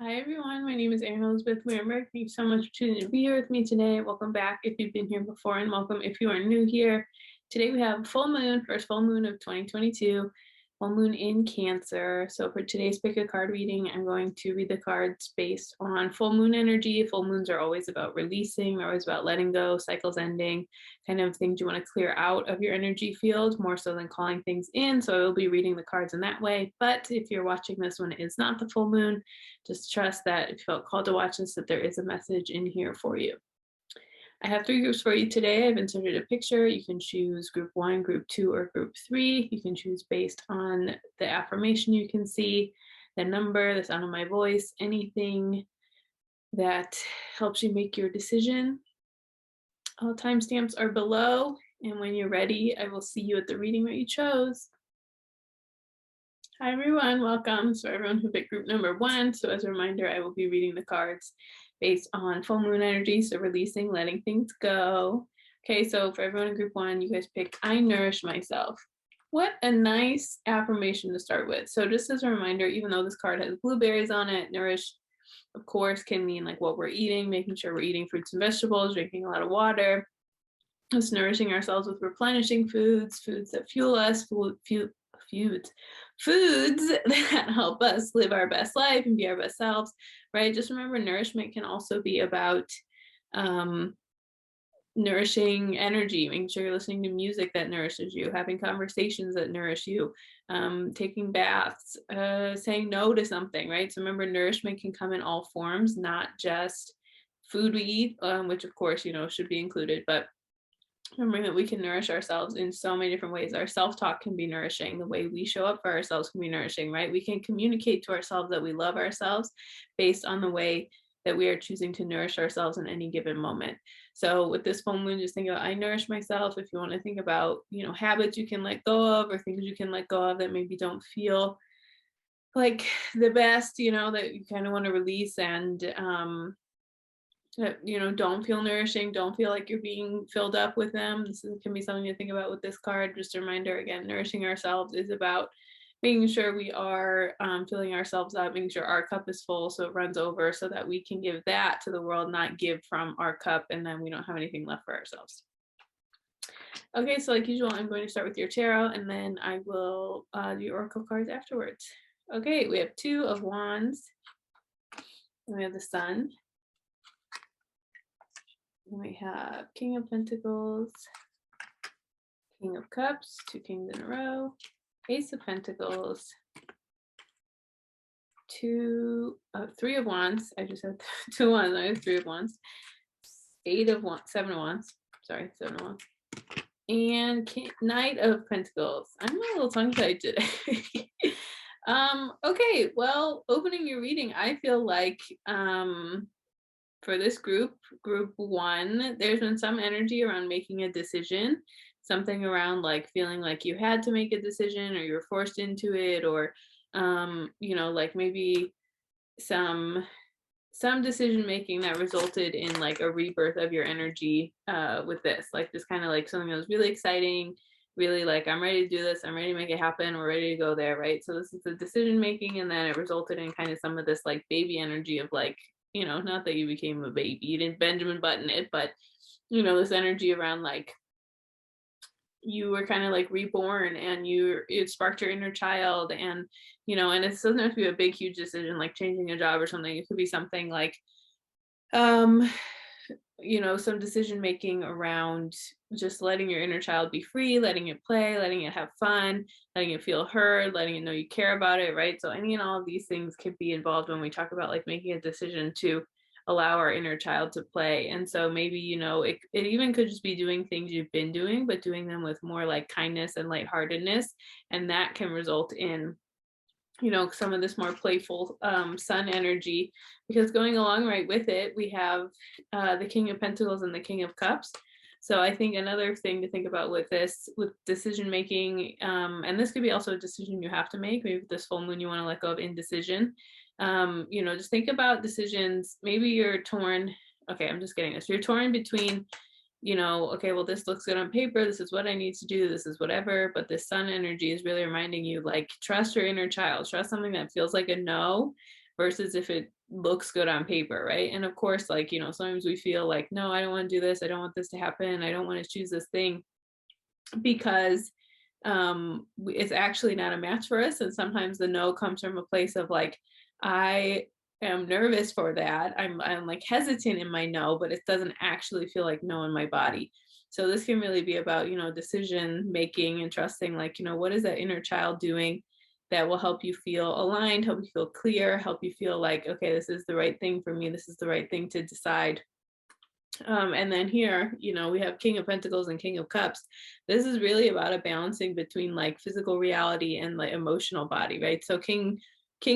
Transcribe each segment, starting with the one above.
Hi everyone, my name is Erin Elizabeth Wimberg. Thank you so much for choosing to be here with me today. Welcome back if you've been here before, and welcome if you are new here. Today we have full moon, first full moon of 2022, full moon in Cancer. So for today's pick a card reading, I'm going to read the cards based on full moon energy. Full moons are always about releasing, they're always about letting go, cycles ending, kind of things you want to clear out of your energy field more so than calling things in. So I will be reading the cards in that way. But if you're watching this when it is not the full moon, just trust that if you felt called to watch this, that there is a message in here for you. I have 3 groups for you today. I've inserted a picture. You can choose group 1, group 2, or group 3. You can choose based on the affirmation you can see, the number, the sound of my voice, anything that helps you make your decision. All timestamps are below, and when you're ready, I will see you at the reading that you chose. Hi everyone, welcome. So everyone who picked group number 1. So as a reminder, I will be reading the cards based on full moon energy. So releasing, letting things go. Okay, so for everyone in group 1, you guys picked I nourish myself. What a nice affirmation to start with. So just as a reminder, even though this card has blueberries on it, nourish, of course, can mean like what we're eating, making sure we're eating fruits and vegetables, drinking a lot of water, just nourishing ourselves with replenishing foods, foods that fuel us, foods that help us live our best life and be our best selves, right? Just remember, nourishment can also be about nourishing energy, making sure you're listening to music that nourishes you, having conversations that nourish you, taking baths, saying no to something, right? So remember, nourishment can come in all forms, not just food we eat, which of course, should be included, but remembering that we can nourish ourselves in so many different ways. Our self-talk can be nourishing. The way we show up for ourselves can be nourishing, right? We can communicate to ourselves that we love ourselves based on the way that we are choosing to nourish ourselves in any given moment. So with this full moon, just think about I nourish myself. If you want to think about, habits you can let go of or things you can let go of that maybe don't feel like the best, that you kind of want to release and that don't feel nourishing, don't feel like you're being filled up with them. Can be something to think about with this card. Just a reminder again, nourishing ourselves is about making sure we are filling ourselves up, making sure our cup is full so it runs over, so that we can give that to the world, not give from our cup and then we don't have anything left for ourselves. Okay, so like usual, I'm going to start with your tarot and then I will do your oracle cards afterwards. Okay, we have 2 of Wands, and we have the Sun. We have King of Pentacles, King of Cups, 2 kings in a row, Ace of Pentacles, 3 of Wands. I just had 2 wands. I have 3 of Wands. 8 of Wands, 7 of Wands. Sorry, 7 of Wands. And Knight of Pentacles. I'm a little tongue-tied today. Okay, well, opening your reading, I feel like for this group 1, there's been some energy around making a decision, something around like feeling like you had to make a decision or you were forced into it, or like maybe some decision making that resulted in like a rebirth of your energy with this, like just kind of like something that was really exciting, really like I'm ready to do this, I'm ready to make it happen, we're ready to go there, right? So this is the decision making, and then it resulted in kind of some of this like baby energy of like, not that you became a baby, you didn't Benjamin Button it, but this energy around like you were kind of like reborn and it sparked your inner child, and and it doesn't have to be a big huge decision like changing a job or something. It could be something like some decision making around just letting your inner child be free, letting it play, letting it have fun, letting it feel heard, letting it know you care about it, right? So any and all of these things could be involved when we talk about like making a decision to allow our inner child to play. And so maybe it even could just be doing things you've been doing, but doing them with more like kindness and lightheartedness, and that can result in some of this more playful sun energy, because going along right with it, we have the King of Pentacles and the King of Cups. So I think another thing to think about with this, with decision making, and this could be also a decision you have to make, maybe with this full moon you want to let go of indecision. Just think about decisions. Maybe you're torn. Okay, I'm just getting this. You're torn between okay, well, this looks good on paper, this is what I need to do, this is whatever, but this sun energy is really reminding you, like, trust your inner child, trust something that feels like a no versus if it looks good on paper, right? And of course, like, sometimes we feel like, no, I don't want to do this. I don't want this to happen. I don't want to choose this thing because it's actually not a match for us. And sometimes the no comes from a place of like, I am nervous for that. I'm like hesitant in my no, but it doesn't actually feel like no in my body. So this can really be about, decision making and trusting, like, what is that inner child doing that will help you feel aligned, help you feel clear, help you feel like, okay, this is the right thing for me, this is the right thing to decide. And then here, we have King of Pentacles and King of Cups. This is really about a balancing between like physical reality and like emotional body, right? So King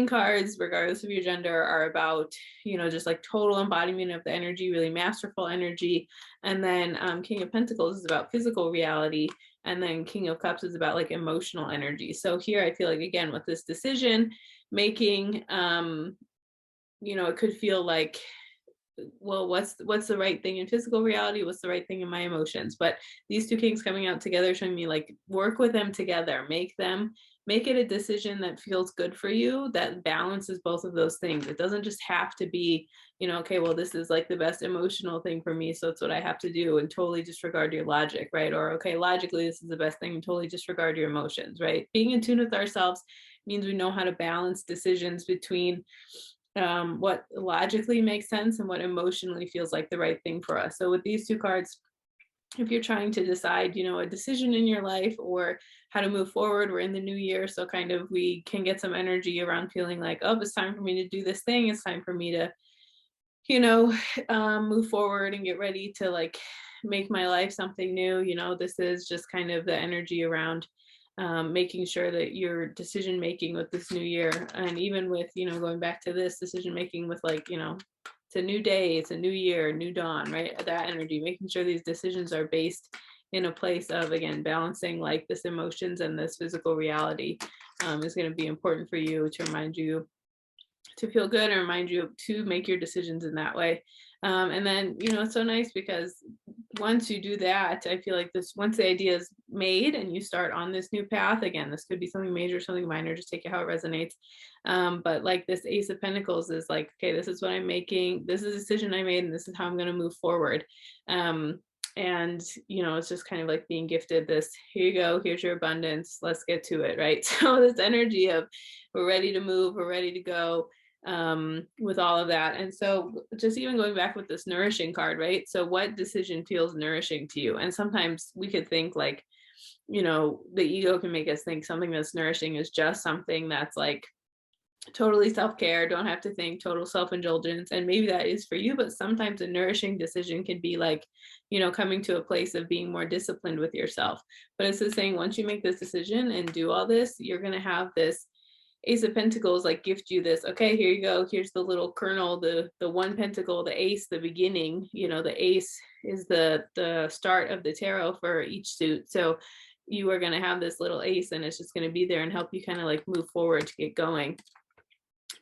cards, regardless of your gender, are about, just like total embodiment of the energy, really masterful energy. And then King of Pentacles is about physical reality. And then King of Cups is about like emotional energy. So here I feel like, again, with this decision making, it could feel like, well, what's the right thing in physical reality, what's the right thing in my emotions? But these two kings coming out together showing me like, work with them together, make it a decision that feels good for you, that balances both of those things. It doesn't just have to be, okay, well, this is like the best emotional thing for me, so it's what I have to do, and totally disregard your logic, right? Or, okay, logically this is the best thing, and totally disregard your emotions, right? Being in tune with ourselves means we know how to balance decisions between what logically makes sense and what emotionally feels like the right thing for us. So with these two cards, if you're trying to decide, a decision in your life or how to move forward, we're in the new year. So kind of we can get some energy around feeling like, oh, it's time for me to do this thing. It's time for me to, move forward and get ready to like make my life something new. This is just kind of the energy around making sure that your decision making with this new year, and even with, going back to this decision making with like, it's a new day, it's a new year, new dawn, right? That energy, making sure these decisions are based in a place of, again, balancing like this emotions and this physical reality is going to be important for you, to remind you to feel good and remind you to make your decisions in that way. And then, it's so nice because once you do that, I feel like once the idea is made and you start on this new path, again, this could be something major, something minor, just take it how it resonates. But like this Ace of Pentacles is like, okay, this is what I'm making. This is a decision I made and this is how I'm going to move forward. And, it's just kind of like being gifted this, here you go, here's your abundance, let's get to it, right? So this energy of we're ready to move, we're ready to go, with all of that. And so just even going back with this nourishing card, right? So what decision feels nourishing to you? And sometimes we could think like, the ego can make us think something that's nourishing is just something that's like totally self-care, don't have to think, total self-indulgence. And maybe that is for you, but sometimes a nourishing decision can be like, coming to a place of being more disciplined with yourself. But it's just saying, once you make this decision and do all this, you're going to have this Ace of Pentacles like gift you this, okay, here you go, here's the little kernel, the one pentacle, the ace, the beginning. The ace is the start of the tarot for each suit. So you are going to have this little ace and it's just going to be there and help you kind of like move forward to get going.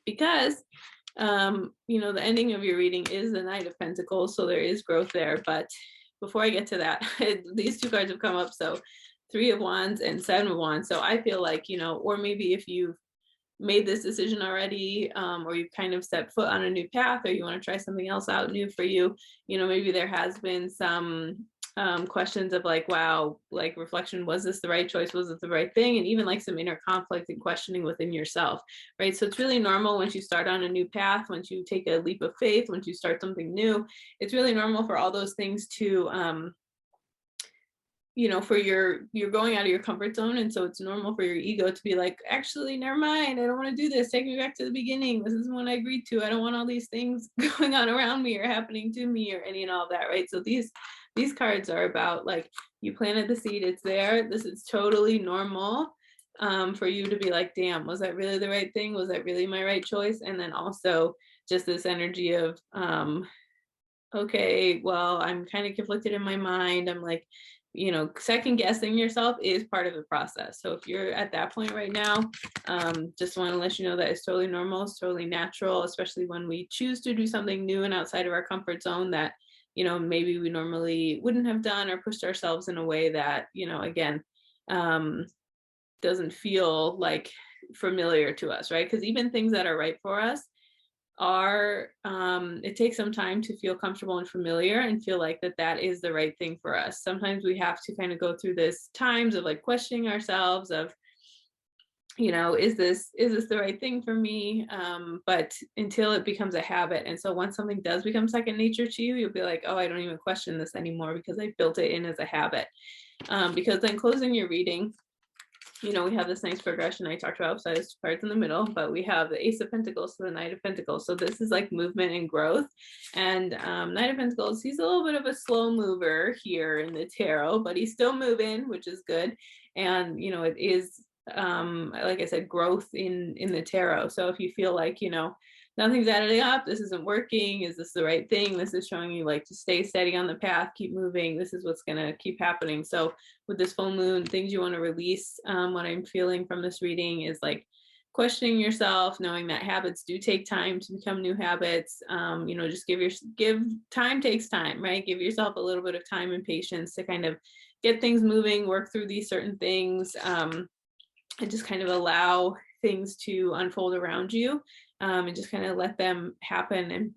Because the ending of your reading is the Knight of Pentacles, so there is growth there. But before I get to that, these two cards have come up. So Three of Wands and Seven of Wands. So I feel like, or maybe if you've made this decision already, or you've kind of set foot on a new path, or you want to try something else out new for you, maybe there has been some questions of like, wow, like reflection, was this the right choice, was it the right thing, and even like some inner conflict and questioning within yourself, right? So it's really normal once you start on a new path, once you take a leap of faith, once you start something new, it's really normal for all those things to for you're going out of your comfort zone. And so it's normal for your ego to be like, actually, never mind, I don't want to do this, take me back to the beginning, this isn't what I agreed to, I don't want all these things going on around me or happening to me or any and all of that, right? So these cards are about like, you planted the seed, it's there, this is totally normal for you to be like, damn, was that really the right thing, was that really my right choice? And then also just this energy of okay, well, I'm kind of conflicted in my mind, I'm like, second guessing yourself is part of the process. So if you're at that point right now, just want to let you know that it's totally normal, it's totally natural, especially when we choose to do something new and outside of our comfort zone that, maybe we normally wouldn't have done, or pushed ourselves in a way that, again, doesn't feel like familiar to us, right? Because even things that are right for us, it takes some time to feel comfortable and familiar and feel like that is the right thing for us. Sometimes we have to kind of go through this times of like questioning ourselves of, is this the right thing for me? But until it becomes a habit. And so once something does become second nature to you, you'll be like, oh, I don't even question this anymore because I built it in as a habit. Because then closing your reading, we have this nice progression I talked about, so there's cards in the middle, but we have the Ace of Pentacles to the Knight of Pentacles. So this is like movement and growth. And Knight of Pentacles, he's a little bit of a slow mover here in the tarot, but he's still moving, which is good. And, it is, like I said, growth in the tarot. So if you feel like, nothing's adding up, this isn't working, is this the right thing, this is showing you like to stay steady on the path, keep moving, this is what's going to keep happening. So with this full moon, things you want to release, what I'm feeling from this reading is like questioning yourself, knowing that habits do take time to become new habits. Just give time, takes time, right? Give yourself a little bit of time and patience to kind of get things moving, work through these certain things, and just kind of allow things to unfold around you, and just kind of let them happen and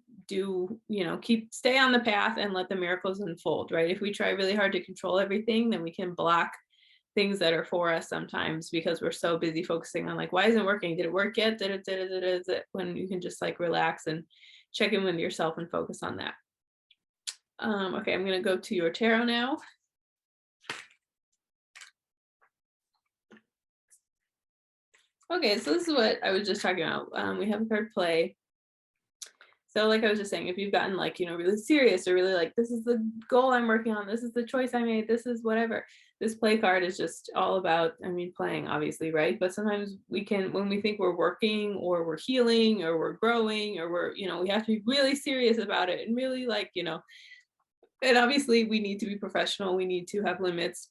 stay on the path and let the miracles unfold, right? If we try really hard to control everything, then we can block things that are for us sometimes because we're so busy focusing on like, why isn't it working? Did it work yet? Did it? When you can just like relax and check in with yourself and focus on that. Okay, I'm going to go to your tarot now. Okay, so this is what I was just talking about. We have a card play. So like I was just saying, if you've gotten like, really serious or really like, this is the goal I'm working on, this is the choice I made, this is whatever, this play card is just all about, playing obviously, right? But sometimes when we think we're working or we're healing or we're growing or we have to be really serious about it and really like, and obviously we need to be professional. We need to have limits.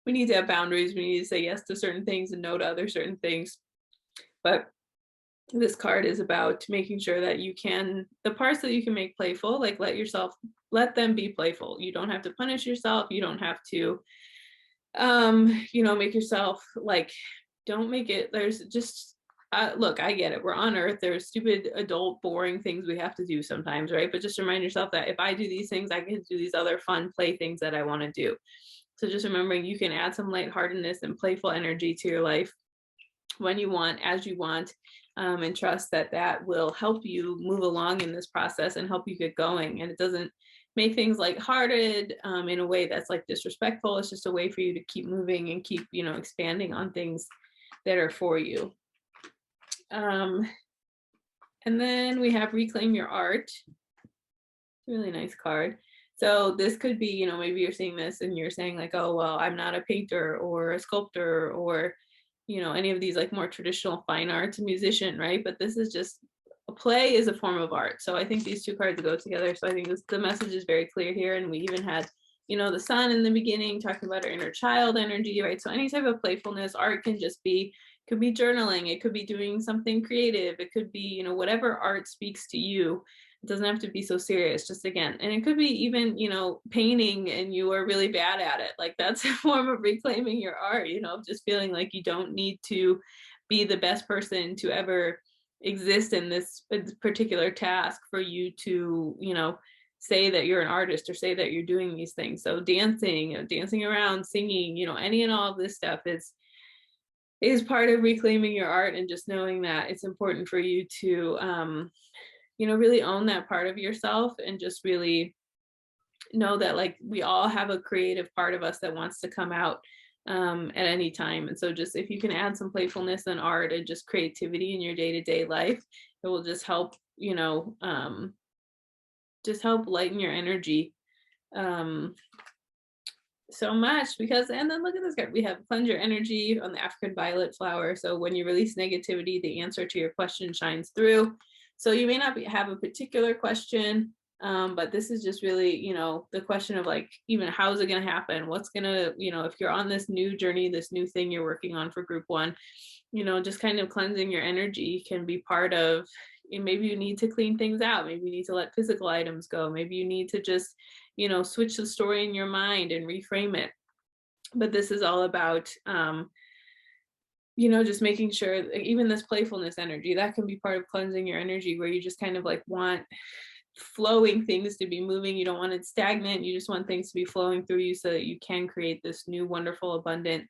We need to have boundaries. We need to say yes to certain things and no to other certain things. But this card is about making sure that the parts that you can make playful, like let them be playful. You don't have to punish yourself. You don't have to, make yourself like, don't make it, there's just, look, I get it. We're on earth. There's stupid adult boring things we have to do sometimes, right? But just remind yourself that if I do these things, I can do these other fun play things that I want to do. So just remembering you can add some lightheartedness and playful energy to your life when you want, as you want, and trust that will help you move along in this process and help you get going. And it doesn't make things lighthearted in a way that's like disrespectful. It's just a way for you to keep moving and keep, expanding on things that are for you. And then we have Reclaim Your Art. Really nice card. So this could be, maybe you're seeing this and you're saying like, oh, well, I'm not a painter or a sculptor or, any of these like more traditional fine arts, musician, right? But this is just, a play is a form of art. So I think these two cards go together. So I think the message is very clear here. And we even had, the sun in the beginning talking about our inner child energy, right? So any type of playfulness, art could be journaling, it could be doing something creative, it could be, whatever art speaks to you. It doesn't have to be so serious, just again, and it could be even, painting and you are really bad at it. Like that's a form of reclaiming your art, just feeling like you don't need to be the best person to ever exist in this particular task for you to, say that you're an artist or say that you're doing these things. So dancing around, singing, any and all of this stuff is part of reclaiming your art, and just knowing that it's important for you to really own that part of yourself and just really know that like we all have a creative part of us that wants to come out at any time. And so just if you can add some playfulness and art and just creativity in your day-to-day life, it will just help, just help lighten your energy so much. And then look at this card, we have Cleanse Your Energy on the African violet flower. So when you release negativity, the answer to your question shines through. So you may not have a particular question, but this is just really, the question of like, even how is it going to happen? What's going to, if you're on this new journey, this new thing you're working on for group one, just kind of cleansing your energy can be part of, maybe you need to clean things out. Maybe you need to let physical items go. Maybe you need to just, switch the story in your mind and reframe it. But this is all about, just making sure, like, even this playfulness energy, that can be part of cleansing your energy, where you just kind of like want flowing things to be moving. You don't want it stagnant. You just want things to be flowing through you so that you can create this new, wonderful, abundant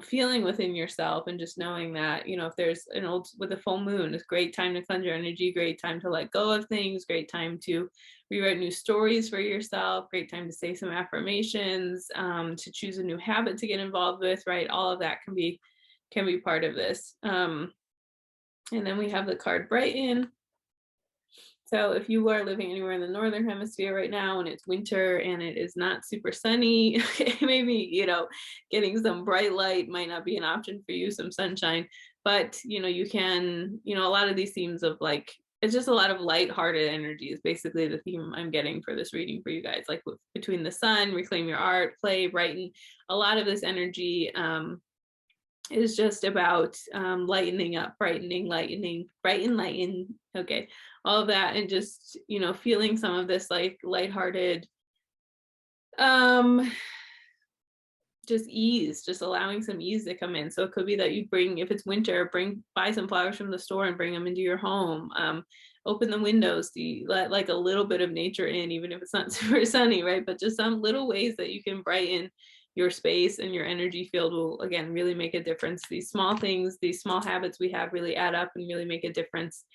feeling within yourself. And just knowing that, if there's an old, with a full moon, it's a great time to cleanse your energy, great time to let go of things, great time to rewrite new stories for yourself, great time to say some affirmations, to choose a new habit to get involved with, right? All of that can be part of this. And then we have the card Brighten. So if you are living anywhere in the northern hemisphere right now and it's winter and it is not super sunny, maybe, getting some bright light might not be an option for you, some sunshine, but you can, a lot of these themes of like, it's just a lot of light-hearted energy is basically the theme I'm getting for this reading for you guys. Like between the sun, reclaim your art, play, brighten, a lot of this energy is just about lightening up, brightening, lightening, brighten, lighten. Okay, all of that, and just feeling some of this like lighthearted, um, just ease, just allowing some ease to come in. So it could be that you bring, if it's winter, buy some flowers from the store and bring them into your home. Open the windows to let like a little bit of nature in, even if it's not super sunny, right? But just some little ways that you can brighten your space and your energy field will, again, really make a difference. These small things, these small habits we have really add up and really make a difference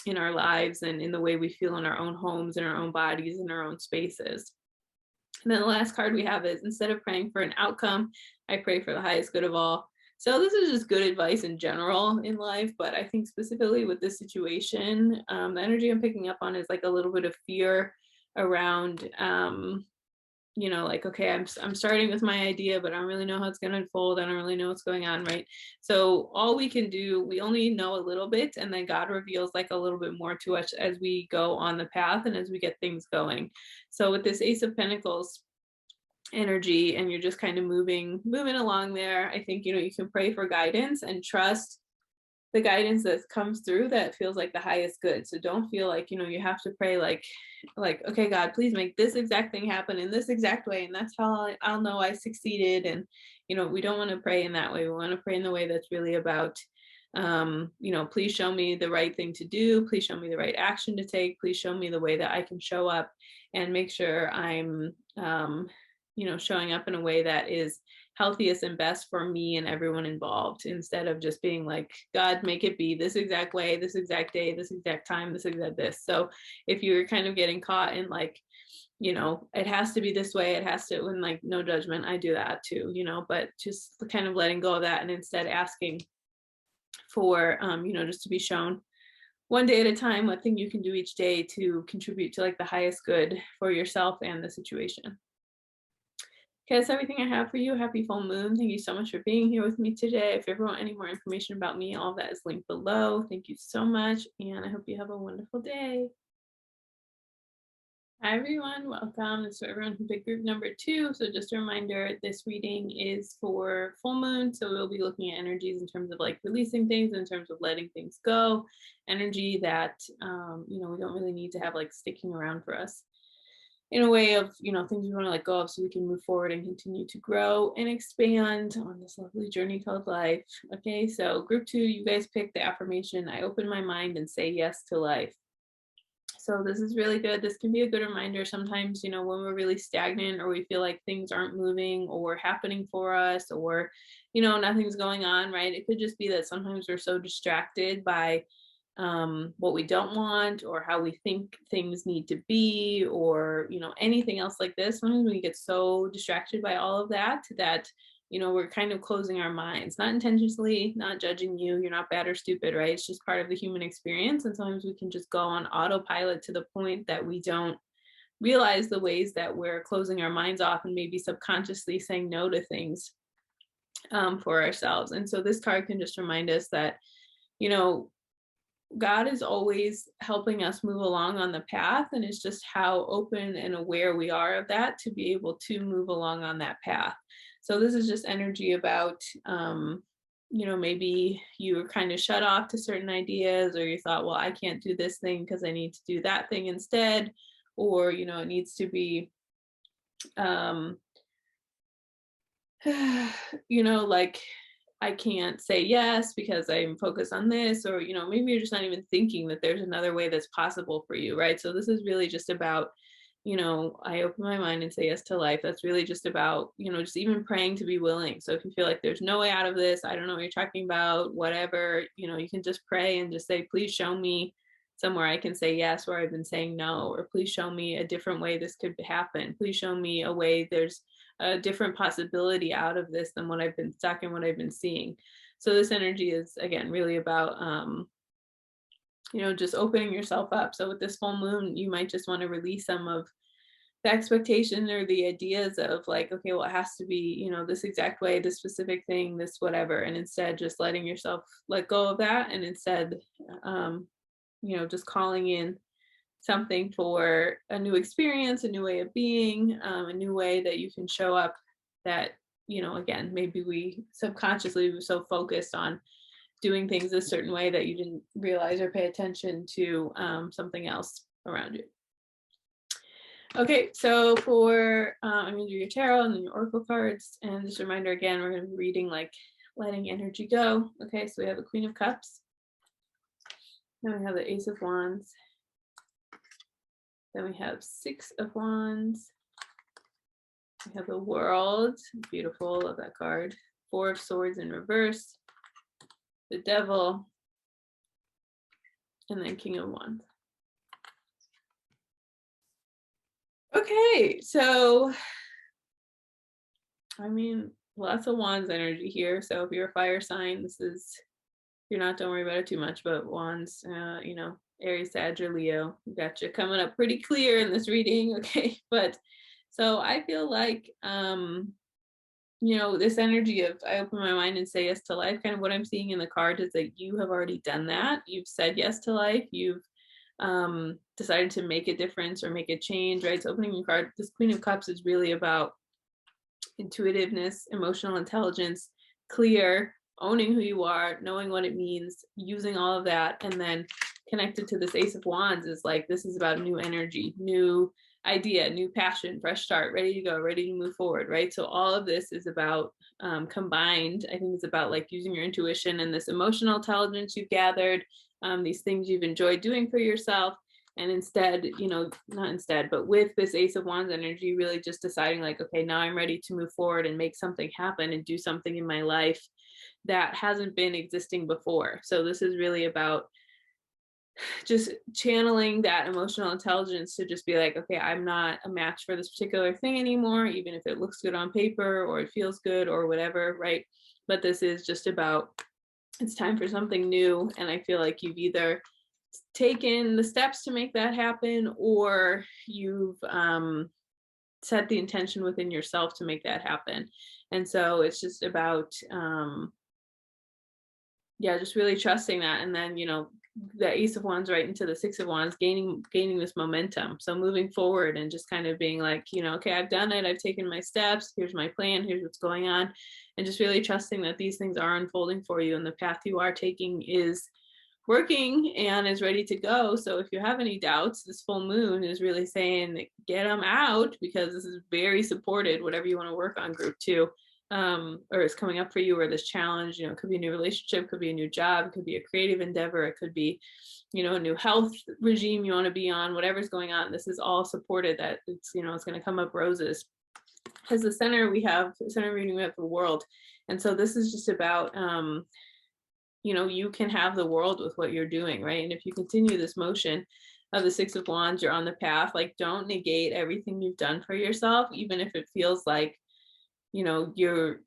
in our lives and in the way we feel in our own homes, in our own bodies, in our own spaces. And then the last card we have is, instead of praying for an outcome, I pray for the highest good of all. So this is just good advice in general in life, but I think specifically with this situation, the energy I'm picking up on is like a little bit of fear around like, okay, I'm starting with my idea, but I don't really know how it's going to unfold. I don't really know what's going on, right? So all we can do, we only know a little bit, and then God reveals like a little bit more to us as we go on the path and as we get things going. So with this Ace of Pentacles energy, and you're just kind of moving along there, I think you can pray for guidance and trust the guidance that comes through that feels like the highest good. So don't feel like you have to pray like okay, God, please make this exact thing happen in this exact way, and that's how I'll know I succeeded. And we don't want to pray in that way. We want to pray in the way that's really about please show me the right thing to do, please show me the right action to take, please show me the way that I can show up and make sure I'm showing up in a way that is healthiest and best for me and everyone involved, instead of just being like, God, make it be this exact way, this exact day, this exact time, this exact this. So if you're kind of getting caught in like, it has to be this way, it has to, and like, no judgment, I do that too, but just kind of letting go of that and instead asking for, just to be shown one day at a time what thing you can do each day to contribute to like the highest good for yourself and the situation. Okay, that's everything I have for you. Happy full moon. Thank you so much for being here with me today. If you ever want any more information about me, all of that is linked below. Thank you so much, and I hope you have a wonderful day. Hi everyone, welcome. This is for everyone who picked group number 2. So just a reminder, this reading is for full moon. So we'll be looking at energies in terms of like releasing things, in terms of letting things go, energy that we don't really need to have like sticking around for us, in a way of things we want to let go of so we can move forward and continue to grow and expand on this lovely journey called life. Okay, so group 2, you guys picked the affirmation, I open my mind and say yes to life. So this is really good. This can be a good reminder sometimes, when we're really stagnant or we feel like things aren't moving or happening for us, or nothing's going on, right? It could just be that sometimes we're so distracted by what we don't want, or how we think things need to be, or anything else like this. Sometimes we get so distracted by all of that we're kind of closing our minds, not intentionally, not judging you, you're not bad or stupid, right? It's just part of the human experience, and sometimes we can just go on autopilot to the point that we don't realize the ways that we're closing our minds off and maybe subconsciously saying no to things for ourselves. And so this card can just remind us that God is always helping us move along on the path, and it's just how open and aware we are of that to be able to move along on that path. So this is just energy about, maybe you were kind of shut off to certain ideas, or you thought, well, I can't do this thing because I need to do that thing instead, or, it needs to be, like, I can't say yes because I'm focused on this, or, maybe you're just not even thinking that there's another way that's possible for you, right? So this is really just about, I open my mind and say yes to life. That's really just about, just even praying to be willing. So if you feel like there's no way out of this, I don't know what you're talking about, whatever, you can just pray and just say, please show me somewhere I can say yes where I've been saying no, or please show me a different way this could happen. Please show me a way there's a different possibility out of this than what I've been stuck in, what I've been seeing. So this energy is, again, really about just opening yourself up. So with this full moon, you might just want to release some of the expectation or the ideas of like, okay, well, it has to be, this exact way, this specific thing, this whatever, and instead just letting yourself let go of that, and instead um, just calling in something for a new experience, a new way of being, a new way that you can show up that, again, maybe we subconsciously were so focused on doing things a certain way that you didn't realize or pay attention to something else around you. Okay, so for I'm going to do your tarot and then your oracle cards. And just a reminder again, we're going to be reading like letting energy go. Okay, so we have the Queen of Cups. Then we have the Ace of Wands. Then we have Six of Wands. We have the World. Beautiful, love that card. Four of Swords in reverse. The Devil. And then King of Wands. Okay, so I mean, lots of Wands energy here. So if you're a fire sign, this is, if you're not, don't worry about it too much. But Wands, Aries, Sag, or Leo, got you coming up pretty clear in this reading. Okay, but so I feel like this energy of I open my mind and say yes to life, kind of what I'm seeing in the card is that you have already done that. You've said yes to life. You've decided to make a difference or make a change, right? So opening your card, this Queen of Cups is really about intuitiveness, emotional intelligence, clear, owning who you are, knowing what it means, using all of that, and then connected to this Ace of Wands is like, this is about new energy, new idea, new passion, fresh start, ready to go, ready to move forward, right? So all of this is about combined, I think it's about like using your intuition and this emotional intelligence you've gathered, these things you've enjoyed doing for yourself, and instead, not instead, but with this Ace of Wands energy, really just deciding like, okay, now I'm ready to move forward and make something happen and do something in my life that hasn't been existing before. So this is really about just channeling that emotional intelligence to just be like, okay, I'm not a match for this particular thing anymore, even if it looks good on paper or it feels good or whatever, right? But this is just about, it's time for something new. And I feel like you've either taken the steps to make that happen, or you've set the intention within yourself to make that happen. And so it's just about just really trusting that. And then the Ace of Wands right into the Six of Wands, gaining this momentum. So moving forward and just kind of being like, okay, I've done it, I've taken my steps, here's my plan, here's what's going on, and just really trusting that these things are unfolding for you and the path you are taking is working and is ready to go. So if you have any doubts, this full moon is really saying get them out, because this is very supported, whatever you want to work on, group 2, or is coming up for you, or this challenge, it could be a new relationship, could be a new job, it could be a creative endeavor, it could be a new health regime you want to be on, whatever's going on. This is all supported, that it's it's going to come up roses. As the center, we have the center reading, we have the World. And so this is just about you can have the world with what you're doing, right? And if you continue this motion of the Six of Wands, you're on the path. Like, don't negate everything you've done for yourself, even if it feels like you're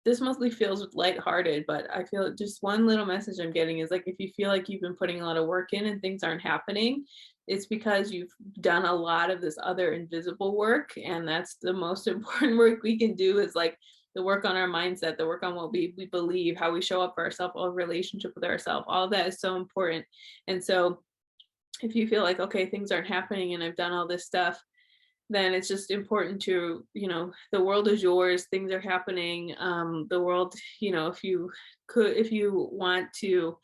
this mostly feels lighthearted, but I feel just one little message I'm getting is like, if you feel like you've been putting a lot of work in and things aren't happening, it's because you've done a lot of this other invisible work. And that's the most important work we can do, is like the work on our mindset, the work on what we believe, how we show up for ourselves, our relationship with ourselves. All of that is so important. And so if you feel like, okay, things aren't happening and I've done all this stuff, then it's just important to, the world is yours, things are happening. The world, if you want to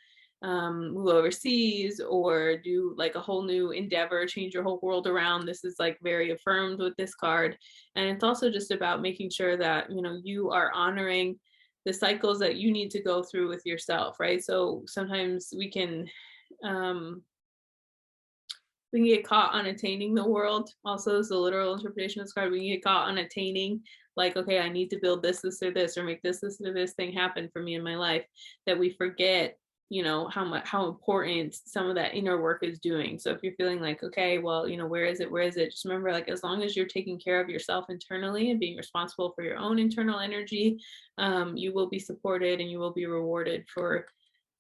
move overseas or do like a whole new endeavor, change your whole world around, this is like very affirmed with this card. And it's also just about making sure that, you are honoring the cycles that you need to go through with yourself, right? So sometimes um we can get caught on attaining the world. Also, is the literal interpretation of this card. We can get caught on attaining, like, okay, I need to build this, or this, or make this, or this thing happen for me in my life, that we forget, how important some of that inner work is doing. So if you're feeling like, okay, well, where is it? Just remember, like, as long as you're taking care of yourself internally and being responsible for your own internal energy, you will be supported and you will be rewarded for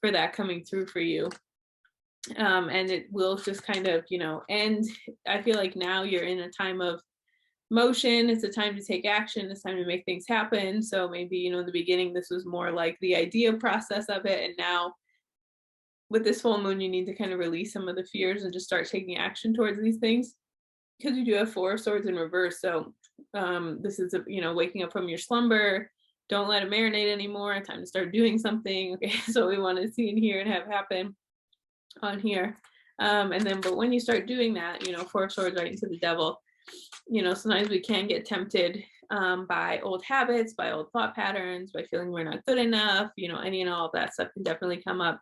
that coming through for you. And it will just kind of, and I feel like now you're in a time of motion. It's a time to take action. It's time to make things happen. So maybe, in the beginning, this was more like the idea process of it. And now with this full moon, you need to kind of release some of the fears and just start taking action towards these things, because you do have Four of Swords in reverse. So this is, waking up from your slumber. Don't let it marinate anymore. Time to start doing something. Okay. So we want to see and hear and have happen on here. And then, but when you start doing that, Four of Swords right into the Devil, sometimes we can get tempted by old habits, by old thought patterns, by feeling we're not good enough, any and all of that stuff can definitely come up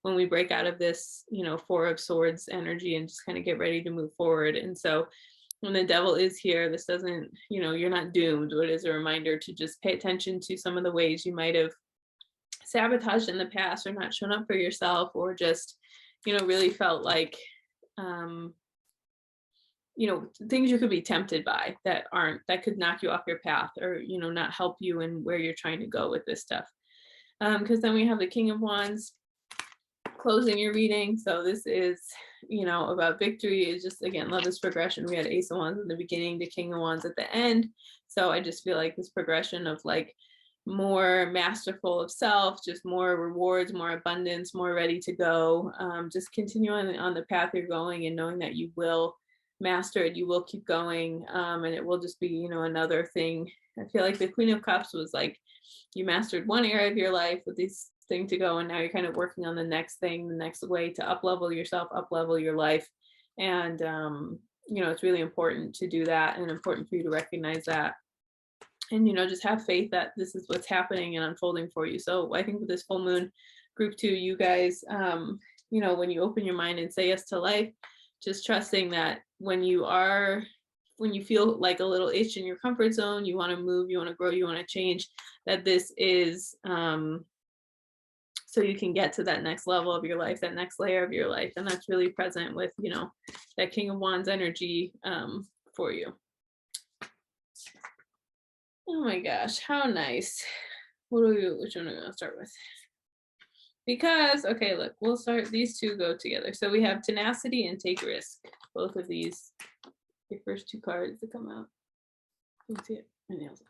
when we break out of this, Four of Swords energy and just kind of get ready to move forward. And so when the Devil is here, this doesn't, you're not doomed, but it is a reminder to just pay attention to some of the ways you might have sabotaged in the past, or not shown up for yourself, or just really felt like things you could be tempted by that could knock you off your path, or not help you in where you're trying to go with this stuff. Because then we have the King of Wands closing your reading. So this is about victory. Is just, again, love is progression. We had Ace of Wands in the beginning to King of Wands at the end. So I just feel like this progression of like more masterful of self, just more rewards, more abundance, more ready to go. Just continue on the path you're going, and knowing that you will master it, you will keep going, and it will just be, another thing. I feel like the Queen of Cups was like, you mastered one area of your life with this thing to go, and now you're kind of working on the next thing, the next way to up level yourself, up level your life. And it's really important to do that, and important for you to recognize that, and just have faith that this is what's happening and unfolding for you. So I think with this full moon, group 2, you guys, when you open your mind and say yes to life, just trusting that when you feel like a little itch in your comfort zone, you want to move, you want to grow, you want to change, that this is so you can get to that next level of your life, that next layer of your life. And that's really present with that King of Wands energy for you. Oh my gosh, how nice. Which one are we going to start with? Because, okay, look, we'll start, these two go together. So we have tenacity and take risk. Both of these, the first two cards that come out. You can see it. My nails.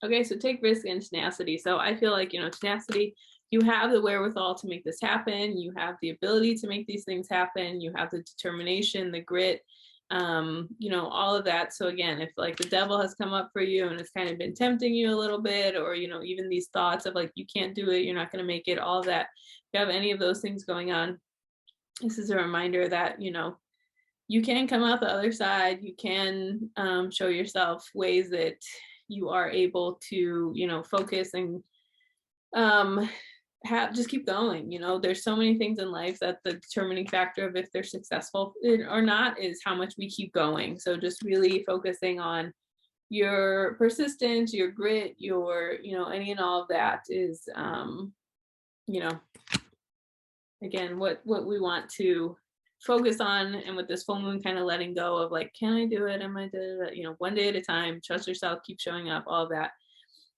Okay, so take risk and tenacity. So I feel like, tenacity, you have the wherewithal to make this happen. You have the ability to make these things happen. You have the determination, the grit, all of that. So again, if like the Devil has come up for you and it's kind of been tempting you a little bit, or even these thoughts of like, you can't do it, you're not going to make it, all of that, if you have any of those things going on, this is a reminder that you can come out the other side. You can show yourself ways that you are able to focus and just keep going. There's so many things in life that the determining factor of if they're successful or not is how much we keep going. So just really focusing on your persistence, your grit, your any and all of that is again what we want to focus on. And with this full moon, kind of letting go of like, can I do it, am I doing it, one day at a time, trust yourself, keep showing up, all of that.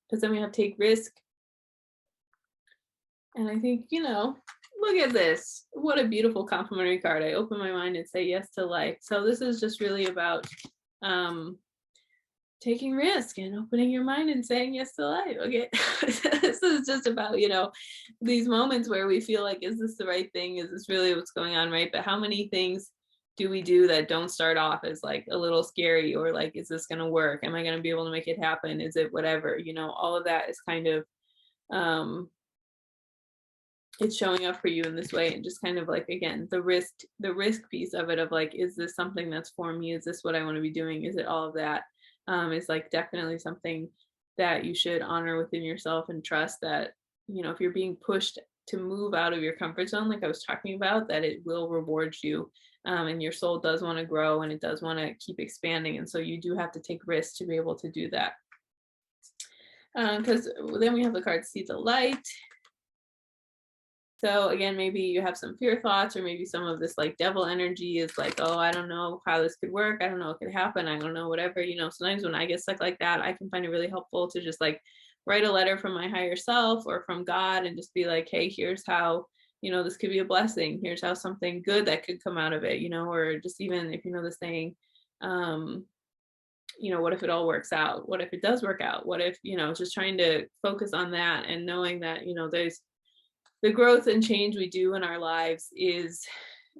Because then we have take risk. And I think, look at this. What a beautiful complimentary card. I open my mind and say yes to life. So this is just really about taking risk and opening your mind and saying yes to life. Okay. This is just about, these moments where we feel like, is this the right thing? Is this really what's going on? Right. But how many things do we do that don't start off as like a little scary, or like, is this going to work? Am I going to be able to make it happen? Is it whatever? All of that is kind of, it's showing up for you in this way. And just kind of like, again, the risk piece of it, of like, is this something that's for me? Is this what I want to be doing? Is it all of that? Is like definitely something that you should honor within yourself and trust that, if you're being pushed to move out of your comfort zone, like I was talking about, that it will reward you. And your soul does want to grow and it does want to keep expanding. And so you do have to take risks to be able to do that. Because then we have the card See the Light. So again, maybe you have some fear thoughts, or maybe some of this like devil energy is like, oh, I don't know how this could work. I don't know what could happen. I don't know, whatever. Sometimes when I get stuck like that, I can find it really helpful to just like write a letter from my higher self or from God and just be like, hey, here's how, this could be a blessing. Here's how something good that could come out of it, or just even if the saying, what if it all works out? What if it does work out? What if, just trying to focus on that and knowing that, there's the growth and change we do in our lives is,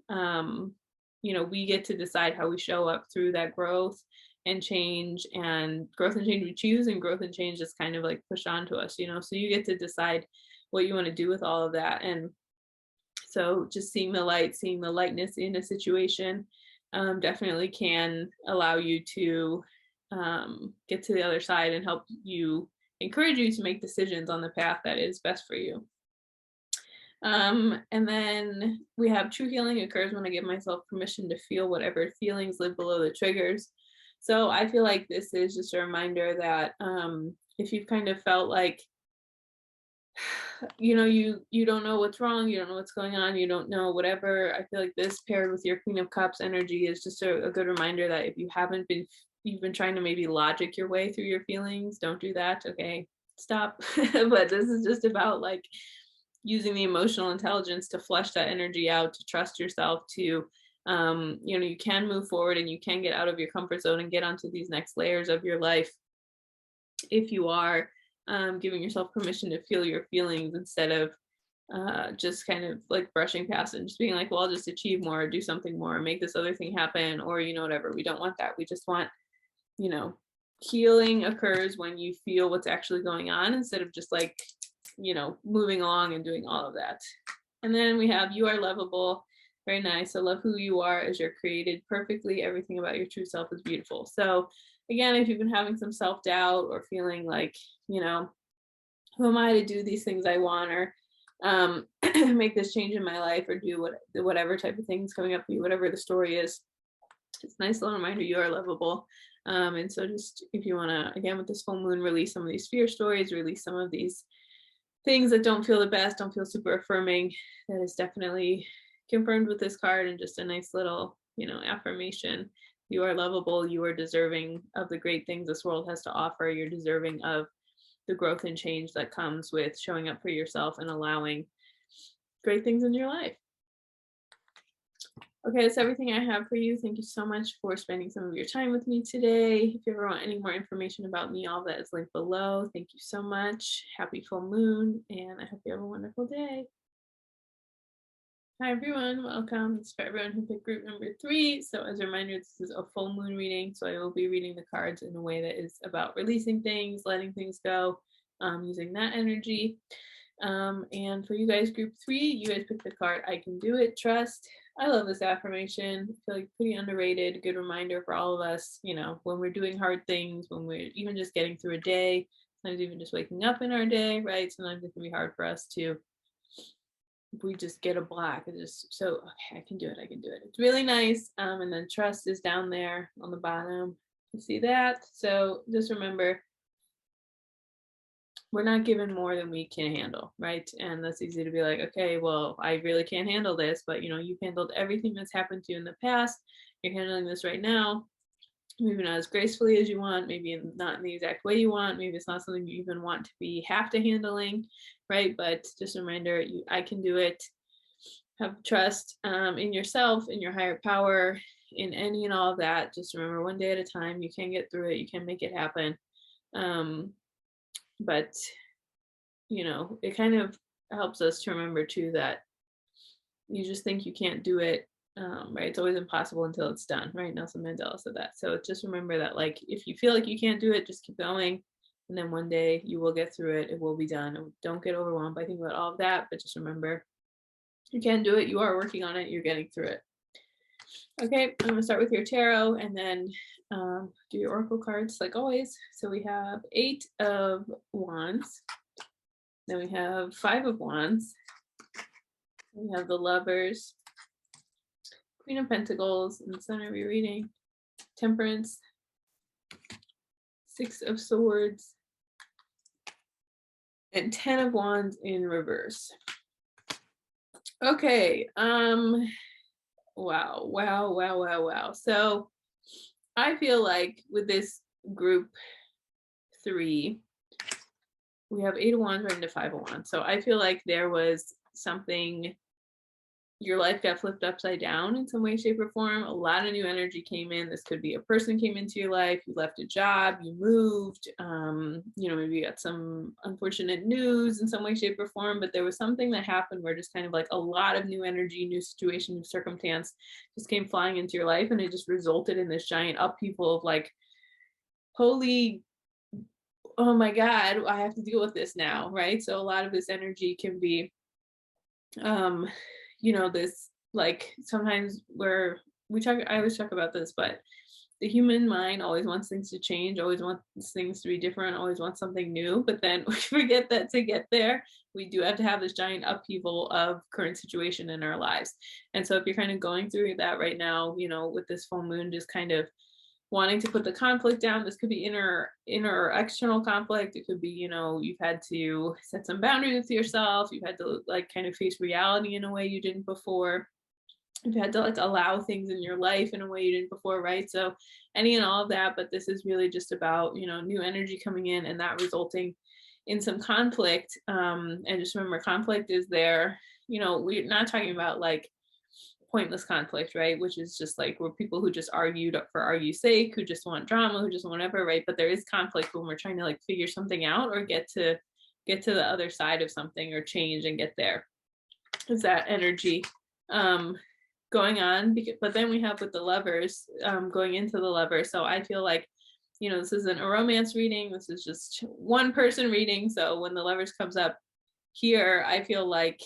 we get to decide how we show up through that growth and change, and growth and change we choose, and growth and change is kind of like pushed onto us, so you get to decide what you want to do with all of that. And so just seeing the light, seeing the lightness in a situation, definitely can allow you to get to the other side and help you, encourage you to make decisions on the path that is best for you. And then we have true healing occurs when I give myself permission to feel whatever feelings live below the triggers. So I feel like this is just a reminder that if you've kind of felt like, you don't know what's wrong, you don't know what's going on, you don't know whatever, I feel like this paired with your Queen of Cups energy is just a good reminder that if you've been trying to maybe logic your way through your feelings, don't do that. Okay, stop. But this is just about like using the emotional intelligence to flush that energy out, to trust yourself, to you can move forward and you can get out of your comfort zone and get onto these next layers of your life if you are giving yourself permission to feel your feelings instead of just kind of like brushing past it and just being like, well, I'll just achieve more, or do something more, or make this other thing happen, or whatever. We don't want that. We just want, healing occurs when you feel what's actually going on instead of just like moving along and doing all of that. And then we have You Are Lovable. Very nice. I love who you are as you're created perfectly. Everything about your true self is beautiful. So again, if you've been having some self-doubt or feeling like, who am I to do these things I want, or make this change in my life, or do whatever type of thing is coming up for you, whatever the story is, it's a nice little reminder you are lovable. And so just if you want to, again, with this full moon, release some of these fear stories, release some of these things that don't feel the best, don't feel super affirming, that is definitely confirmed with this card, and just a nice little, affirmation. You are lovable. You are deserving of the great things this world has to offer. You're deserving of the growth and change that comes with showing up for yourself and allowing great things in your life. Okay, that's everything I have for you. Thank you so much for spending some of your time with me today. If you ever want any more information about me, all that is linked below. Thank you so much. Happy full moon, and I hope you have a wonderful day. Hi everyone, welcome. It's for everyone who picked group number 3. So as a reminder, this is a full moon reading. So I will be reading the cards in a way that is about releasing things, letting things go, using that energy. And for you guys, group 3, you guys picked the card I Can Do It, Trust. I love this affirmation. I feel like pretty underrated, good reminder for all of us, when we're doing hard things, when we're even just getting through a day, sometimes even just waking up in our day, right? Sometimes it can be hard for us to, if we just get a block, it's just so, okay, I can do it. It's really nice. And then trust is down there on the bottom. You see that? So just remember, we're not given more than we can handle, right? And that's easy to be like, okay, well, I really can't handle this, but you've handled everything that's happened to you in the past. You're handling this right now, maybe not as gracefully as you want, maybe not in the exact way you want, maybe it's not something you even want to have to handling, right? But just a reminder, I can do it. Have trust in yourself, in your higher power, in any and all of that. Just remember, one day at a time, you can get through it, you can make it happen. But it kind of helps us to remember too that you just think you can't do it, right? It's always impossible until it's done, right? Nelson Mandela said that. So just remember that, like, if you feel like you can't do it, just keep going, and then one day you will get through it. It will be done. And don't get overwhelmed by thinking about all of that, but just remember, you can do it. You are working on it. You're getting through it. Okay, I'm gonna start with your tarot and then do your oracle cards like always. So we have 8 of Wands, then we have 5 of Wands, we have the Lovers, Queen of Pentacles in the center of your reading, Temperance, 6 of Swords, and 10 of Wands in reverse. Okay, wow. So I feel like with this group 3, we have 8 of Wands right into 5 of Wands. So I feel like there was something, your life got flipped upside down in some way, shape, or form. A lot of new energy came in. This could be a person came into your life, you left a job, you moved, maybe you got some unfortunate news in some way, shape, or form, but there was something that happened where just kind of like a lot of new energy, new situation, new circumstance just came flying into your life, and it just resulted in this giant upheaval of like, holy, oh my God, I have to deal with this now, right? So a lot of this energy can be this, like, sometimes where I always talk about this, but the human mind always wants things to change, always wants things to be different, always wants something new, but then we forget that to get there, we do have to have this giant upheaval of current situation in our lives. And so if you're kind of going through that right now, with this full moon, just kind of wanting to put the conflict down. This could be inner or external conflict. It could be, you've had to set some boundaries with yourself. You've had to like kind of face reality in a way you didn't before. You've had to like allow things in your life in a way you didn't before, right? So any and all of that, but this is really just about, new energy coming in and that resulting in some conflict. And just remember, conflict is there. We're not talking about like pointless conflict, right? Which is just like we're people who just argued for argue's sake, who just want drama, who just want whatever, right? But there is conflict when we're trying to like figure something out or get to the other side of something or change and get there. Is that energy going on? But then we have with the Lovers going into the Lovers. So I feel like, this isn't a romance reading. This is just one person reading. So when the Lovers comes up here, I feel like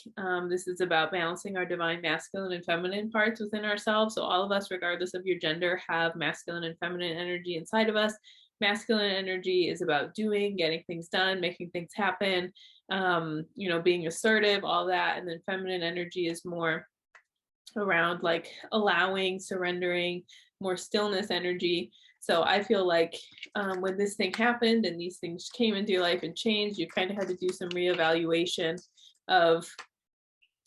this is about balancing our divine masculine and feminine parts within ourselves. So all of us, regardless of your gender, have masculine and feminine energy inside of us. Masculine energy is about doing, getting things done, making things happen, being assertive, all that. And then feminine energy is more around like allowing, surrendering, more stillness energy. So I feel like when this thing happened and these things came into your life and changed, you kind of had to do some reevaluation of,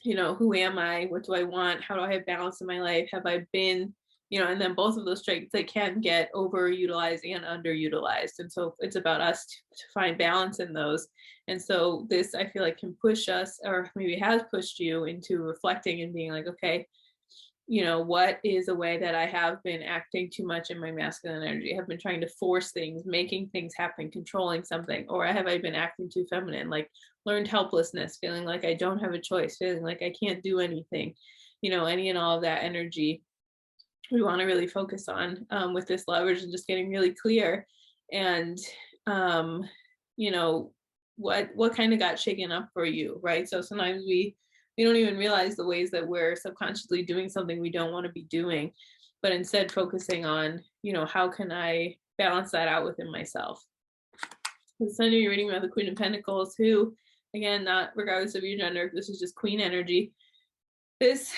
who am I? What do I want? How do I have balance in my life? Have I been, and then both of those traits, they can get overutilized and underutilized. And so it's about us to find balance in those. And so this, I feel like, can push us, or maybe has pushed you into reflecting and being like, okay, what is a way that I have been acting too much in my masculine energy? I have been trying to force things, making things happen, controlling something, or have I been acting too feminine, like learned helplessness, feeling like I don't have a choice, feeling like I can't do anything, any and all of that energy we want to really focus on with this Lovers, and just getting really clear and what kind of got shaken up for you, right? So sometimes we don't even realize the ways that we're subconsciously doing something we don't want to be doing, but instead focusing on, how can I balance that out within myself? So I know you're reading about the Queen of Pentacles, who, again, not regardless of your gender, this is just Queen energy. This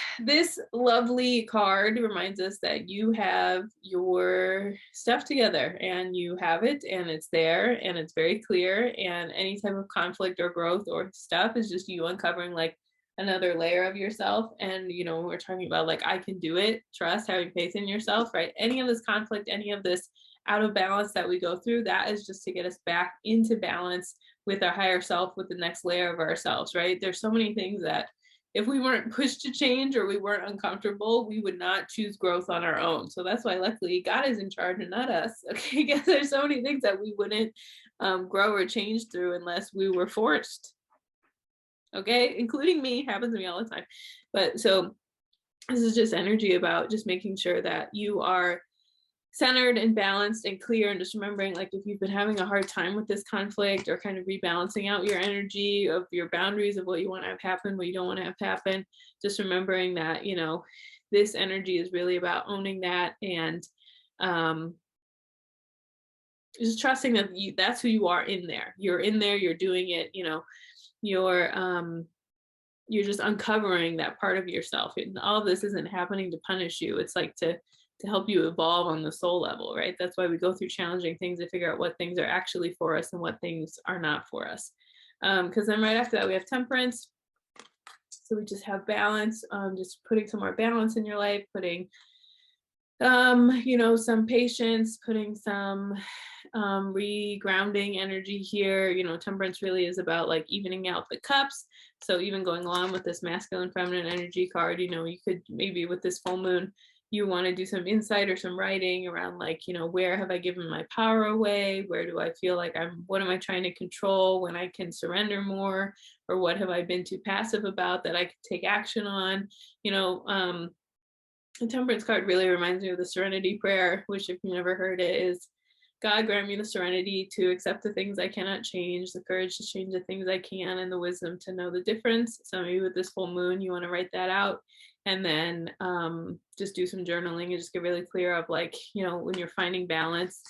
lovely card reminds us that you have your stuff together, and you have it, and it's there, and it's very clear, and any type of conflict or growth or stuff is just you uncovering like another layer of yourself. And we're talking about like, I can do it, trust, having faith in yourself, right? Any of this conflict, any of this out of balance that we go through, that is just to get us back into balance with our higher self, with the next layer of ourselves, right? There's so many things that if we weren't pushed to change or we weren't uncomfortable, we would not choose growth on our own. So that's why luckily God is in charge and not us. Okay, because there's so many things that we wouldn't grow or change through unless we were forced. Okay, including me, happens to me all the time. But so this is just energy about just making sure that you are centered and balanced and clear, and just remembering, like, if you've been having a hard time with this conflict, or kind of rebalancing out your energy of your boundaries of what you want to have happen, what you don't want to have happen, just remembering that this energy is really about owning that, and um, just trusting that that's who you are in there. You're in there, you're doing it, you're you're just uncovering that part of yourself. And all of this isn't happening to punish you. It's like to help you evolve on the soul level, right? That's why we go through challenging things to figure out what things are actually for us and what things are not for us. Because then right after that, we have temperance. So we just have balance, just putting some more balance in your life, putting some patience, putting some regrounding energy here. Temperance really is about like evening out the cups. So even going along with this masculine feminine energy card, you could maybe with this full moon, you want to do some insight or some writing around like, where have I given my power away? Where do I feel like what am I trying to control when I can surrender more? Or what have I been too passive about that I could take action on? The temperance card really reminds me of the serenity prayer, which if you never heard it is, God grant me the serenity to accept the things I cannot change, the courage to change the things I can, and the wisdom to know the difference. So maybe with this full moon, you want to write that out, and then just do some journaling and just get really clear of like, when you're finding balance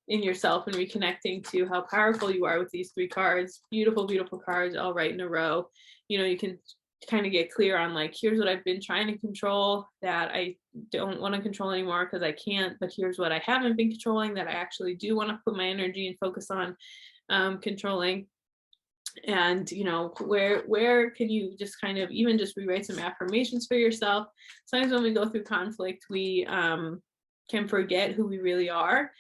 in yourself and reconnecting to how powerful you are with these 3 cards, beautiful, beautiful cards all right in a row. You can kind of get clear on like, here's what I've been trying to control that I don't want to control anymore because I can't, but here's what I haven't been controlling that I actually do want to put my energy and focus on controlling. And where can you just kind of even just rewrite some affirmations for yourself. Sometimes when we go through conflict, we can forget who we really are,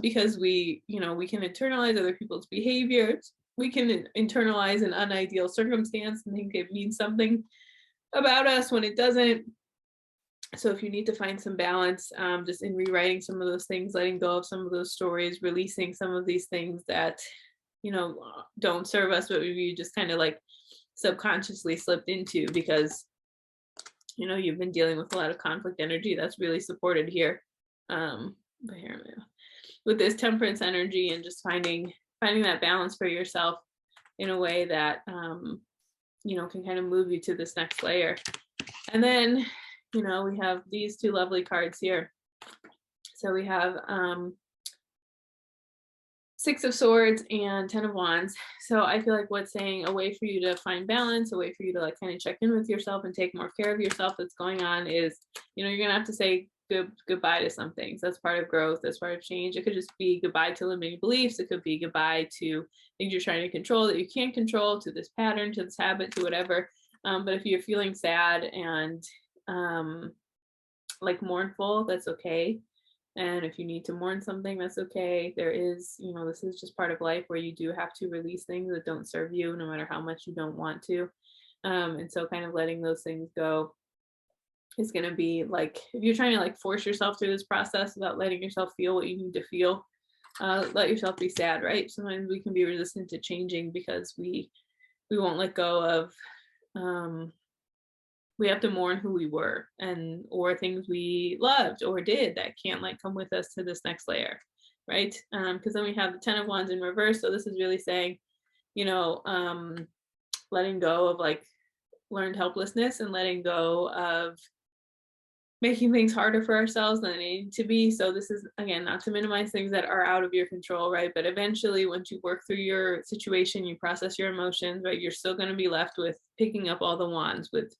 because we can internalize other people's behaviors. We can internalize an unideal circumstance and think it means something about us when it doesn't. So if you need to find some balance, just in rewriting some of those things, letting go of some of those stories, releasing some of these things that, don't serve us, but we just kind of like subconsciously slipped into because, you've been dealing with a lot of conflict energy that's really supported here. But here with this temperance energy and just finding that balance for yourself in a way that can kind of move you to this next layer. And then we have these 2 lovely cards here. So we have 6 of Swords and 10 of Wands. So I feel like what's saying a way for you to find balance, a way for you to like kind of check in with yourself and take more care of yourself that's going on is, you're gonna have to say goodbye to some things. That's part of growth. That's part of change. It could just be goodbye to limiting beliefs. It could be goodbye to things you're trying to control that you can't control, to this pattern, to this habit, to whatever. But if you're feeling sad and like mournful, that's okay. And if you need to mourn something, that's okay. There is, this is just part of life where you do have to release things that don't serve you, no matter how much you don't want to. And so kind of letting those things go is going to be like, if you're trying to like force yourself through this process without letting yourself feel what you need to feel, let yourself be sad, right? Sometimes we can be resistant to changing because we won't let go of, we have to mourn who we were or things we loved or did that can't like come with us to this next layer, right? Because then we have the 10 of Wands in reverse. So this is really saying, letting go of like learned helplessness and letting go of making things harder for ourselves than they need to be. So this is, again, not to minimize things that are out of your control, right? But eventually, once you work through your situation, you process your emotions, right? You're still going to be left with picking up all the wands, with,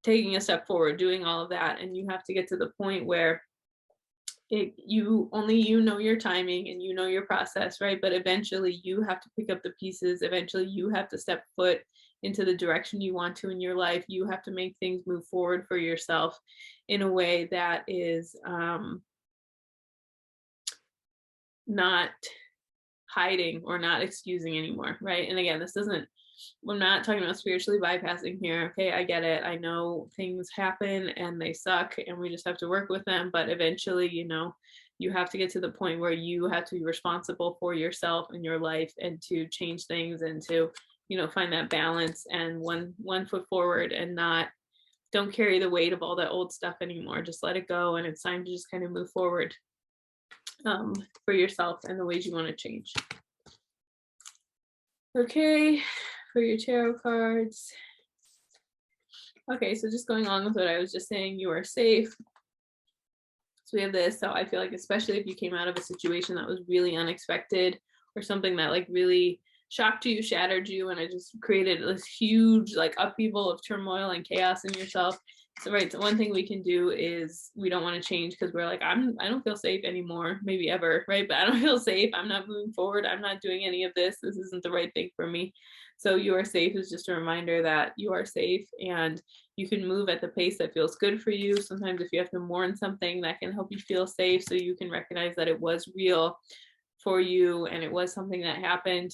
taking a step forward, doing all of that. And you have to get to the point where you know your timing and you know your process, right? But eventually you have to pick up the pieces. Eventually you have to step foot into the direction you want to in your life. You have to make things move forward for yourself in a way that is not hiding or not excusing anymore, right? And again, we're not talking about spiritually bypassing here. Okay, I get it. I know things happen and they suck and we just have to work with them. But eventually, you have to get to the point where you have to be responsible for yourself and your life and to change things and to, find that balance and one foot forward and don't carry the weight of all that old stuff anymore. Just let it go. And it's time to just kind of move forward for yourself and the ways you want to change. Okay, for your tarot cards, Okay, so just going on with what I was just saying, you are safe. So we have this. So I feel like, especially if you came out of a situation that was really unexpected or something that like really shocked you, shattered you, and it just created this huge like upheaval of turmoil and chaos in yourself. So right, so one thing we can do is we don't want to change because we're like, I don't feel safe anymore, maybe ever, right? But I don't feel safe. I'm not moving forward. I'm not doing any of this. This isn't the right thing for me. So you are safe is just a reminder that you are safe and you can move at the pace that feels good for you. Sometimes if you have to mourn something, that can help you feel safe so you can recognize that it was real for you and it was something that happened.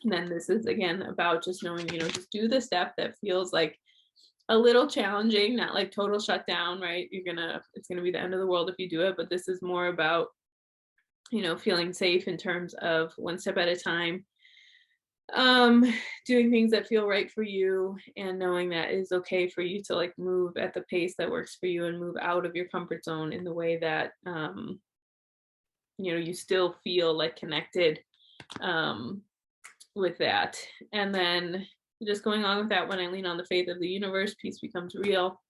And then this is again about just knowing, just do the step that feels like a little challenging, not like total shutdown, right? It's gonna be the end of the world if you do it, but this is more about, feeling safe in terms of one step at a time, um doing things that feel right for you and knowing that it is okay for you to like move at the pace that works for you and move out of your comfort zone in the way that you still feel like connected um with that. And then just going on with that, when I lean on the faith of the universe, peace becomes real.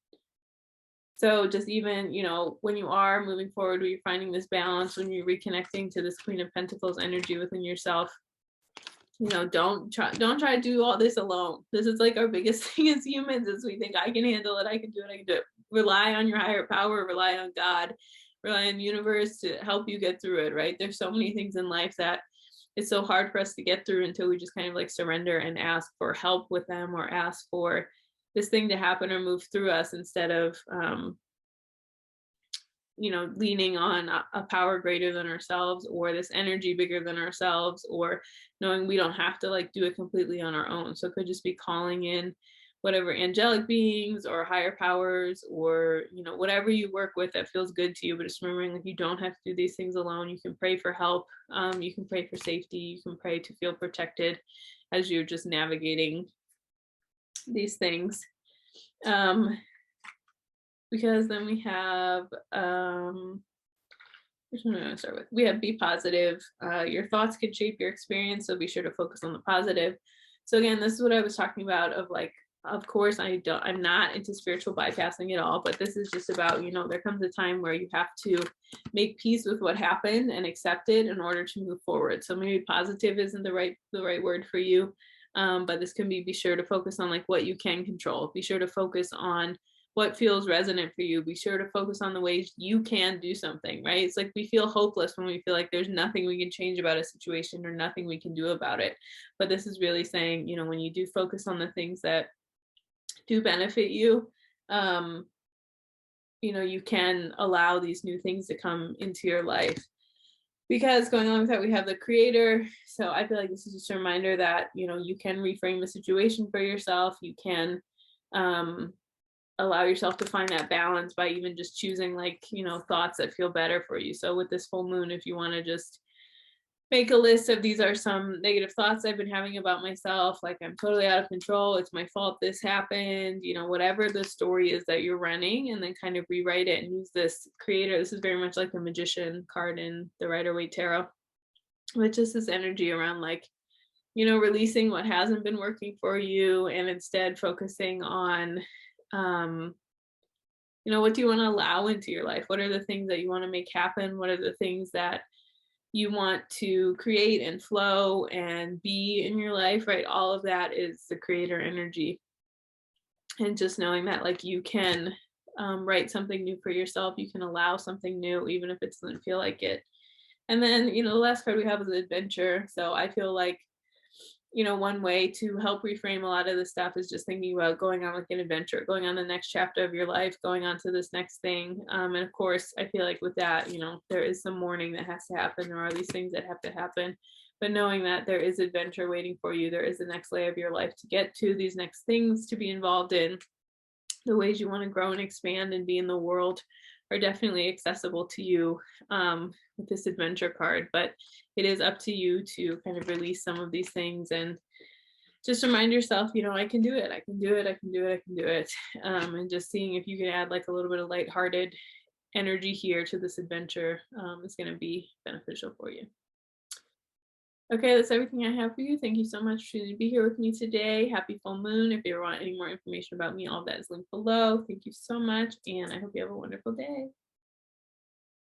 So just even, when you are moving forward, when you're finding this balance, when you're reconnecting to this Queen of Pentacles energy within yourself, don't try to do all this alone. This is like our biggest thing as humans is we think I can handle it, I can do it, I can do it. Rely on your higher power, rely on God, rely on the universe to help you get through it, right? There's so many things in life that it's so hard for us to get through until we just kind of like surrender and ask for help with them or ask for this thing to happen or move through us instead of leaning on a power greater than ourselves or this energy bigger than ourselves, or knowing we don't have to like do it completely on our own. So it could just be calling in whatever angelic beings or higher powers or whatever you work with that feels good to you, but just remembering that you don't have to do these things alone. You can pray for help, you can pray for safety, you can pray to feel protected as you're just navigating these things. Because then we have which one am I going to start with? We have be positive. Your thoughts can shape your experience, so be sure to focus on the positive. So again, this is what I was talking about of like, of course, I'm not into spiritual bypassing at all, but this is just about, there comes a time where you have to make peace with what happened and accept it in order to move forward. So maybe positive isn't the right word for you. But this can be sure to focus on like what you can control. Be sure to focus on what feels resonant for you. Be sure to focus on the ways you can do something, right? It's like we feel hopeless when we feel like there's nothing we can change about a situation or nothing we can do about it. But this is really saying, when you do focus on the things that do benefit you, you can allow these new things to come into your life. Because going on with that, we have the creator. So I feel like this is just a reminder that, you can reframe the situation for yourself. You can allow yourself to find that balance by even just choosing like, thoughts that feel better for you. So with this full moon, if you want to just make a list of these are some negative thoughts I've been having about myself, like I'm totally out of control, it's my fault this happened, whatever the story is that you're running, and then kind of rewrite it and use this creator. This is very much like the magician card in the Rider-Waite Tarot, which is this energy around like, releasing what hasn't been working for you and instead focusing on what do you want to allow into your life? What are the things that you want to make happen? What are the things that you want to create and flow and be in your life, right? All of that is the creator energy. And just knowing that like you can write something new for yourself, you can allow something new, even if it doesn't feel like it. And then, the last card we have is adventure. So I feel like, one way to help reframe a lot of this stuff is just thinking about going on like an adventure, going on the next chapter of your life, going on to this next thing. And of course, I feel like with that, there is some mourning that has to happen. There are these things that have to happen. But knowing that there is adventure waiting for you, there is the next layer of your life to get to, these next things to be involved in, the ways you want to grow and expand and be in the world are definitely accessible to you with this adventure card. But it is up to you to kind of release some of these things and just remind yourself, I can do it, I can do it, I can do it, I can do it. And just seeing if you can add like a little bit of lighthearted energy here to this adventure is going to be beneficial for you. Okay, that's everything I have for you. Thank you so much for choosing to be here with me today. Happy full moon. If you ever want any more information about me, all of that is linked below. Thank you so much, and I hope you have a wonderful day.